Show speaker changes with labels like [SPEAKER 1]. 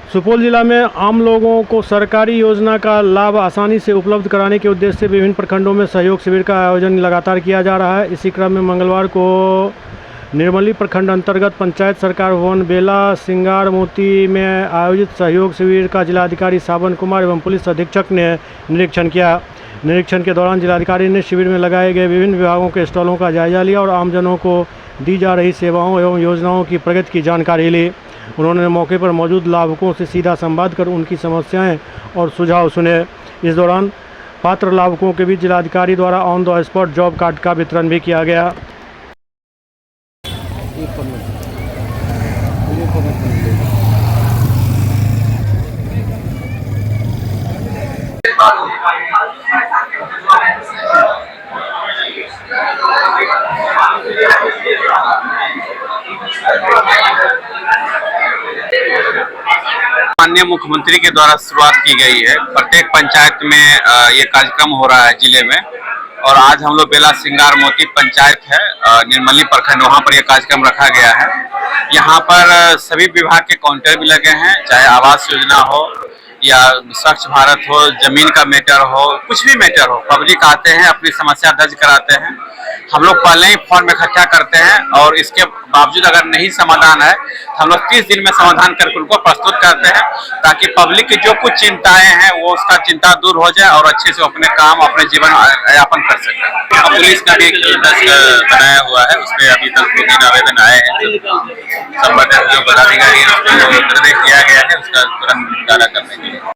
[SPEAKER 1] सुपौल जिला में आम लोगों को सरकारी योजना का लाभ आसानी से उपलब्ध कराने के उद्देश्य से विभिन्न प्रखंडों में सहयोग शिविर का आयोजन लगातार किया जा रहा है। इसी क्रम में मंगलवार को निर्मली प्रखंड अंतर्गत पंचायत सरकार भवन बेला सिंगार मोती में आयोजित सहयोग शिविर का जिलाधिकारी सावन कुमार एवं पुलिस अधीक्षक ने निरीक्षण किया। निरीक्षण के दौरान जिलाधिकारी ने शिविर में लगाए गए विभिन्न विभागों के स्टॉलों का जायजा लिया और आमजनों को दी जा रही सेवाओं एवं योजनाओं की प्रगति की जानकारी ली। उन्होंने मौके पर मौजूद लाभुकों से सीधा संवाद कर उनकी समस्याएं और सुझाव सुने। इस दौरान पात्र लाभुकों के बीच जिलाधिकारी द्वारा on the spot job card का वितरण भी किया गया।
[SPEAKER 2] माननीय मुख्यमंत्री के द्वारा शुरुआत की गई है। प्रत्येक पंचायत में ये कार्यक्रम हो रहा है जिले में, और आज हम लोग बेला सिंगार मोती पंचायत है निर्मली प्रखंड, वहाँ पर यह कार्यक्रम रखा गया है। यहाँ पर सभी विभाग के काउंटर भी लगे हैं, चाहे आवास योजना हो या स्वच्छ भारत हो, जमीन का मैटर हो, कुछ भी मैटर हो, पब्लिक आते हैं अपनी समस्या दर्ज कराते हैं। हम लोग पहले ही फॉर्म इकट्ठा करते हैं और इसके बावजूद अगर नहीं समाधान है तो हम लोग 30 दिन में समाधान करके उनको प्रस्तुत करते हैं, ताकि पब्लिक की जो कुछ चिंताएं हैं वो उसका चिंता दूर हो जाए और अच्छे से अपने काम अपने जीवन यापन कर सके। पुलिस का भी एक डेस्क बनाया हुआ है, उसमें अभी तक 2-3 आवेदन आए हैं। संबंधित जो पदाधिकारी है उसको निर्देश दिया गया है उसका तुरंत निपटारा करने के लिए।